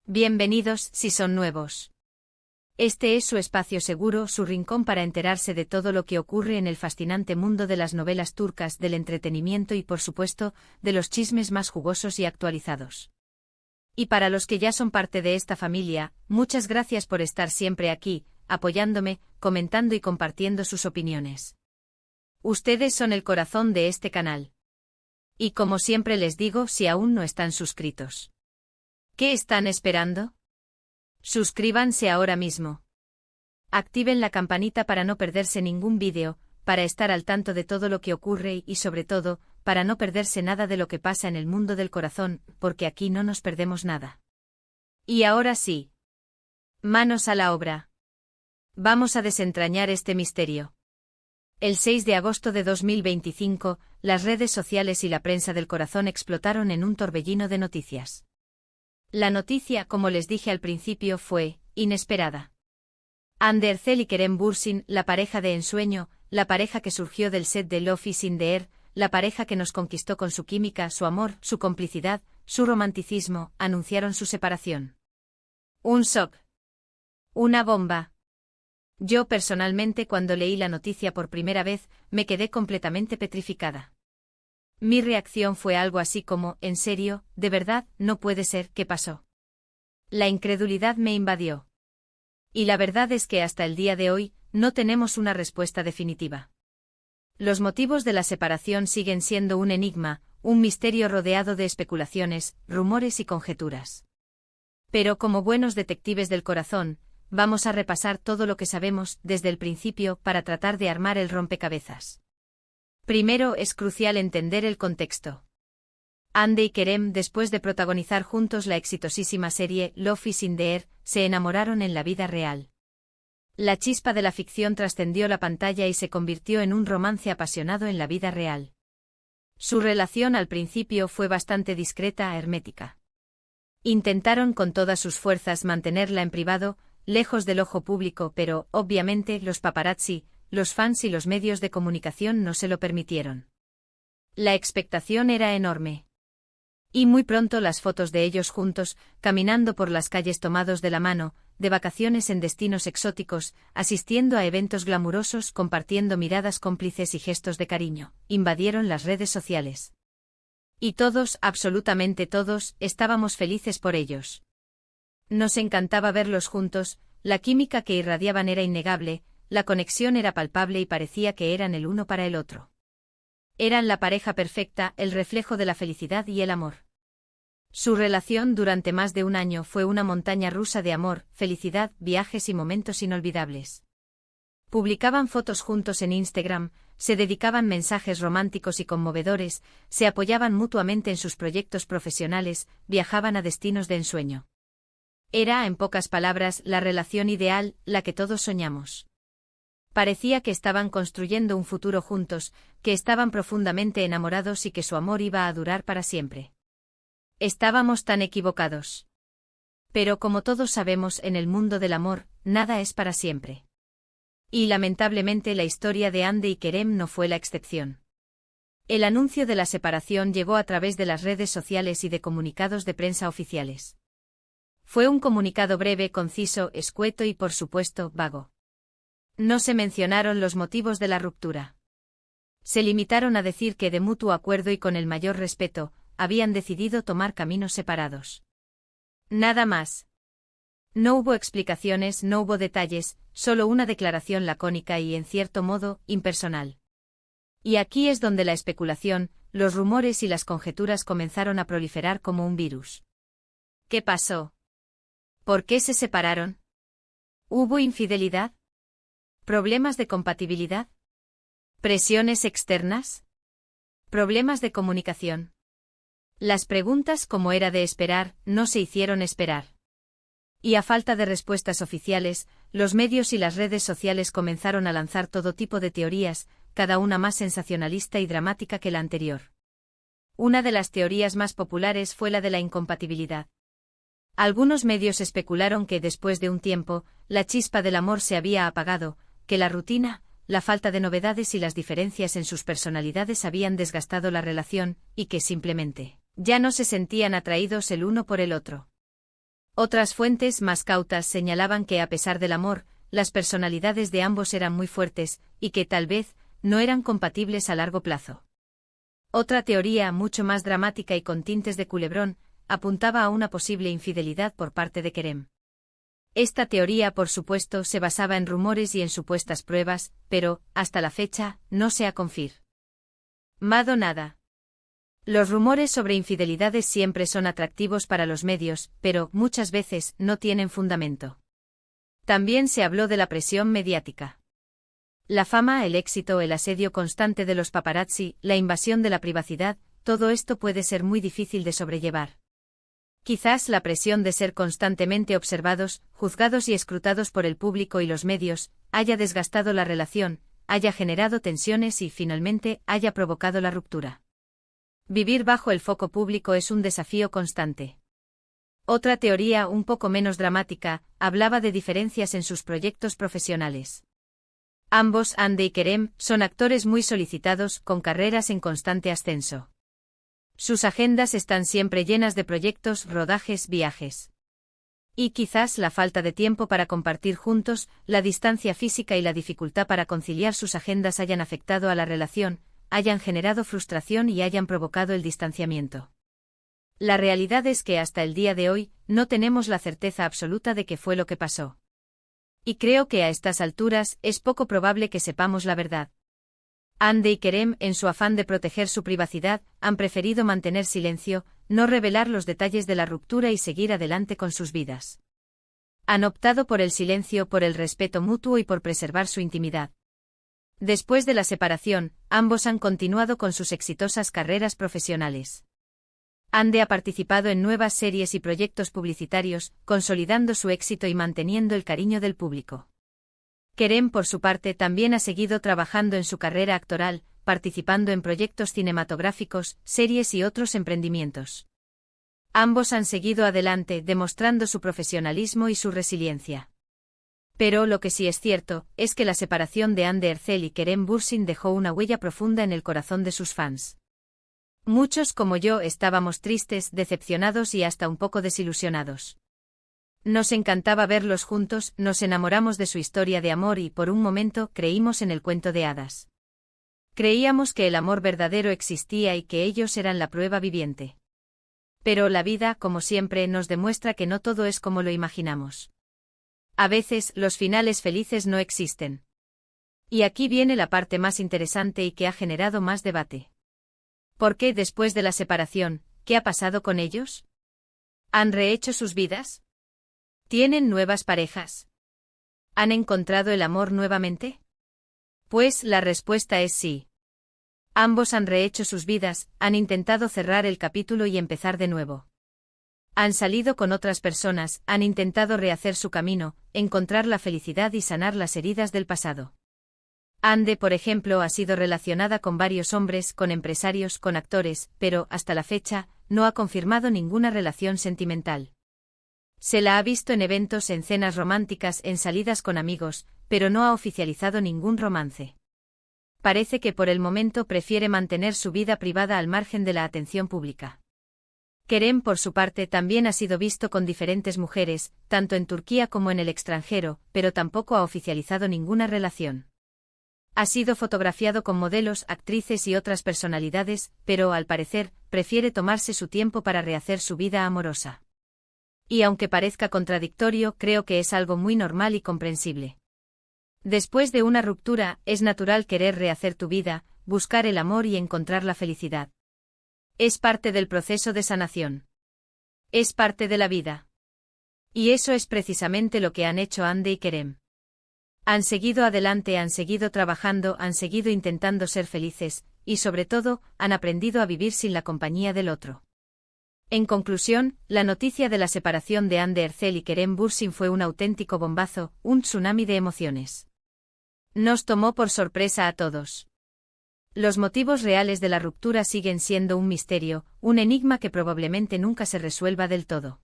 Bienvenidos si son nuevos. Este es su espacio seguro, su rincón para enterarse de todo lo que ocurre en el fascinante mundo de las novelas turcas, del entretenimiento y, por supuesto, de los chismes más jugosos y actualizados. Y para los que ya son parte de esta familia, muchas gracias por estar siempre aquí, apoyándome, comentando y compartiendo sus opiniones. Ustedes son el corazón de este canal. Y como siempre les digo, si aún no están suscritos, ¿qué están esperando? Suscríbanse ahora mismo. Activen la campanita para no perderse ningún vídeo, para estar al tanto de todo lo que ocurre y sobre todo, para no perderse nada de lo que pasa en el mundo del corazón, porque aquí no nos perdemos nada. Y ahora sí. Manos a la obra. Vamos a desentrañar este misterio. El 6 de agosto de 2025, las redes sociales y la prensa del corazón explotaron en un torbellino de noticias. La noticia, como les dije al principio, fue inesperada. Hande Erçel y Kerem Bürsin, la pareja de ensueño, la pareja que surgió del set de Love is in the Air, la pareja que nos conquistó con su química, su amor, su complicidad, su romanticismo, anunciaron su separación. Un shock. Una bomba. Yo personalmente, cuando leí la noticia por primera vez, me quedé completamente petrificada. Mi reacción fue algo así como, ¿en serio? ¿De verdad? No puede ser, ¿qué pasó? La incredulidad me invadió. Y la verdad es que hasta el día de hoy, no tenemos una respuesta definitiva. Los motivos de la separación siguen siendo un enigma, un misterio rodeado de especulaciones, rumores y conjeturas. Pero como buenos detectives del corazón, vamos a repasar todo lo que sabemos desde el principio para tratar de armar el rompecabezas. Primero es crucial entender el contexto. Hande y Kerem, después de protagonizar juntos la exitosísima serie Love is in the Air, se enamoraron en la vida real. La chispa de la ficción trascendió la pantalla y se convirtió en un romance apasionado en la vida real. Su relación al principio fue bastante discreta, hermética. Intentaron con todas sus fuerzas mantenerla en privado, lejos del ojo público, pero, obviamente, los paparazzi, los fans y los medios de comunicación no se lo permitieron. La expectación era enorme. Y muy pronto las fotos de ellos juntos, caminando por las calles tomados de la mano, de vacaciones en destinos exóticos, asistiendo a eventos glamurosos, compartiendo miradas cómplices y gestos de cariño, invadieron las redes sociales. Y todos, absolutamente todos, estábamos felices por ellos. Nos encantaba verlos juntos, la química que irradiaban era innegable, la conexión era palpable y parecía que eran el uno para el otro. Eran la pareja perfecta, el reflejo de la felicidad y el amor. Su relación durante más de un año fue una montaña rusa de amor, felicidad, viajes y momentos inolvidables. Publicaban fotos juntos en Instagram, se dedicaban mensajes románticos y conmovedores, se apoyaban mutuamente en sus proyectos profesionales, viajaban a destinos de ensueño. Era, en pocas palabras, la relación ideal, la que todos soñamos. Parecía que estaban construyendo un futuro juntos, que estaban profundamente enamorados y que su amor iba a durar para siempre. Estábamos tan equivocados. Pero como todos sabemos, en el mundo del amor, nada es para siempre. Y lamentablemente la historia de Hande y Kerem no fue la excepción. El anuncio de la separación llegó a través de las redes sociales y de comunicados de prensa oficiales. Fue un comunicado breve, conciso, escueto y, por supuesto, vago. No se mencionaron los motivos de la ruptura. Se limitaron a decir que de mutuo acuerdo y con el mayor respeto, habían decidido tomar caminos separados. Nada más. No hubo explicaciones, no hubo detalles, solo una declaración lacónica y, en cierto modo, impersonal. Y aquí es donde la especulación, los rumores y las conjeturas comenzaron a proliferar como un virus. ¿Qué pasó? ¿Por qué se separaron? ¿Hubo infidelidad? ¿Problemas de compatibilidad? ¿Presiones externas? ¿Problemas de comunicación? Las preguntas, como era de esperar, no se hicieron esperar. Y a falta de respuestas oficiales, los medios y las redes sociales comenzaron a lanzar todo tipo de teorías, cada una más sensacionalista y dramática que la anterior. Una de las teorías más populares fue la de la incompatibilidad. Algunos medios especularon que después de un tiempo, la chispa del amor se había apagado, que la rutina, la falta de novedades y las diferencias en sus personalidades habían desgastado la relación, y que simplemente ya no se sentían atraídos el uno por el otro. Otras fuentes más cautas señalaban que a pesar del amor, las personalidades de ambos eran muy fuertes, y que tal vez no eran compatibles a largo plazo. Otra teoría, mucho más dramática y con tintes de culebrón, apuntaba a una posible infidelidad por parte de Kerem. Esta teoría, por supuesto, se basaba en rumores y en supuestas pruebas, pero, hasta la fecha, no se ha confirmado nada. Los rumores sobre infidelidades siempre son atractivos para los medios, pero, muchas veces, no tienen fundamento. También se habló de la presión mediática. La fama, el éxito, el asedio constante de los paparazzi, la invasión de la privacidad, todo esto puede ser muy difícil de sobrellevar. Quizás la presión de ser constantemente observados, juzgados y escrutados por el público y los medios, haya desgastado la relación, haya generado tensiones y, finalmente, haya provocado la ruptura. Vivir bajo el foco público es un desafío constante. Otra teoría, un poco menos dramática, hablaba de diferencias en sus proyectos profesionales. Ambos, Hande y Kerem, son actores muy solicitados, con carreras en constante ascenso. Sus agendas están siempre llenas de proyectos, rodajes, viajes. Y quizás la falta de tiempo para compartir juntos, la distancia física y la dificultad para conciliar sus agendas hayan afectado a la relación, hayan generado frustración y hayan provocado el distanciamiento. La realidad es que hasta el día de hoy, no tenemos la certeza absoluta de qué fue lo que pasó. Y creo que a estas alturas es poco probable que sepamos la verdad. Hande y Kerem, en su afán de proteger su privacidad, han preferido mantener silencio, no revelar los detalles de la ruptura y seguir adelante con sus vidas. Han optado por el silencio, por el respeto mutuo y por preservar su intimidad. Después de la separación, ambos han continuado con sus exitosas carreras profesionales. Hande ha participado en nuevas series y proyectos publicitarios, consolidando su éxito y manteniendo el cariño del público. Kerem, por su parte, también ha seguido trabajando en su carrera actoral, participando en proyectos cinematográficos, series y otros emprendimientos. Ambos han seguido adelante, demostrando su profesionalismo y su resiliencia. Pero lo que sí es cierto, es que la separación de Hande Erçel y Kerem Bürsin dejó una huella profunda en el corazón de sus fans. Muchos como yo estábamos tristes, decepcionados y hasta un poco desilusionados. Nos encantaba verlos juntos, nos enamoramos de su historia de amor y por un momento creímos en el cuento de hadas. Creíamos que el amor verdadero existía y que ellos eran la prueba viviente. Pero la vida, como siempre, nos demuestra que no todo es como lo imaginamos. A veces, los finales felices no existen. Y aquí viene la parte más interesante y que ha generado más debate. ¿Por qué después de la separación, qué ha pasado con ellos? ¿Han rehecho sus vidas? ¿Tienen nuevas parejas? ¿Han encontrado el amor nuevamente? Pues la respuesta es sí. Ambos han rehecho sus vidas, han intentado cerrar el capítulo y empezar de nuevo. Han salido con otras personas, han intentado rehacer su camino, encontrar la felicidad y sanar las heridas del pasado. Hande, por ejemplo, ha sido relacionada con varios hombres, con empresarios, con actores, pero, hasta la fecha, no ha confirmado ninguna relación sentimental. Se la ha visto en eventos, en cenas románticas, en salidas con amigos, pero no ha oficializado ningún romance. Parece que por el momento prefiere mantener su vida privada al margen de la atención pública. Kerem, por su parte, también ha sido visto con diferentes mujeres, tanto en Turquía como en el extranjero, pero tampoco ha oficializado ninguna relación. Ha sido fotografiado con modelos, actrices y otras personalidades, pero, al parecer, prefiere tomarse su tiempo para rehacer su vida amorosa. Y aunque parezca contradictorio, creo que es algo muy normal y comprensible. Después de una ruptura, es natural querer rehacer tu vida, buscar el amor y encontrar la felicidad. Es parte del proceso de sanación. Es parte de la vida. Y eso es precisamente lo que han hecho Hande y Kerem. Han seguido adelante, han seguido trabajando, han seguido intentando ser felices, y sobre todo, han aprendido a vivir sin la compañía del otro. En conclusión, la noticia de la separación de Hande Erçel y Kerem Bürsin fue un auténtico bombazo, un tsunami de emociones. Nos tomó por sorpresa a todos. Los motivos reales de la ruptura siguen siendo un misterio, un enigma que probablemente nunca se resuelva del todo.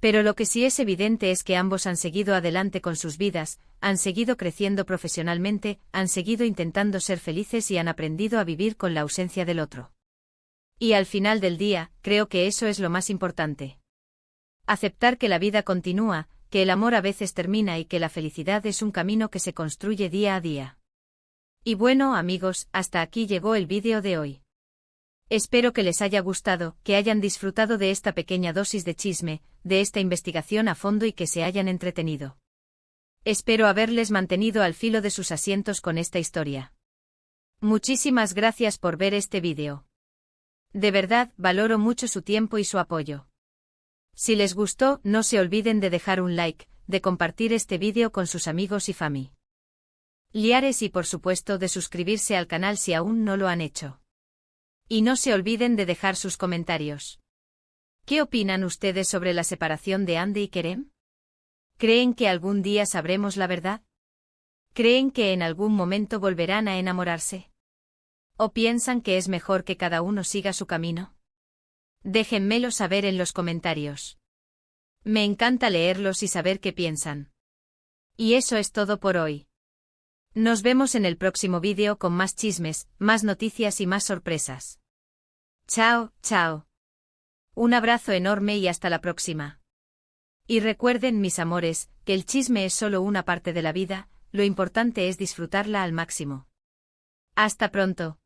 Pero lo que sí es evidente es que ambos han seguido adelante con sus vidas, han seguido creciendo profesionalmente, han seguido intentando ser felices y han aprendido a vivir con la ausencia del otro. Y al final del día, creo que eso es lo más importante. Aceptar que la vida continúa, que el amor a veces termina y que la felicidad es un camino que se construye día a día. Y bueno, amigos, hasta aquí llegó el vídeo de hoy. Espero que les haya gustado, que hayan disfrutado de esta pequeña dosis de chisme, de esta investigación a fondo y que se hayan entretenido. Espero haberles mantenido al filo de sus asientos con esta historia. Muchísimas gracias por ver este vídeo. De verdad, valoro mucho su tiempo y su apoyo. Si les gustó, no se olviden de dejar un like, de compartir este vídeo con sus amigos y familiares y por supuesto de suscribirse al canal si aún no lo han hecho. Y no se olviden de dejar sus comentarios. ¿Qué opinan ustedes sobre la separación de Andy y Kerem? ¿Creen que algún día sabremos la verdad? ¿Creen que en algún momento volverán a enamorarse? ¿O piensan que es mejor que cada uno siga su camino? Déjenmelo saber en los comentarios. Me encanta leerlos y saber qué piensan. Y eso es todo por hoy. Nos vemos en el próximo vídeo con más chismes, más noticias y más sorpresas. Chao, chao. Un abrazo enorme y hasta la próxima. Y recuerden, mis amores, que el chisme es solo una parte de la vida, lo importante es disfrutarla al máximo. Hasta pronto.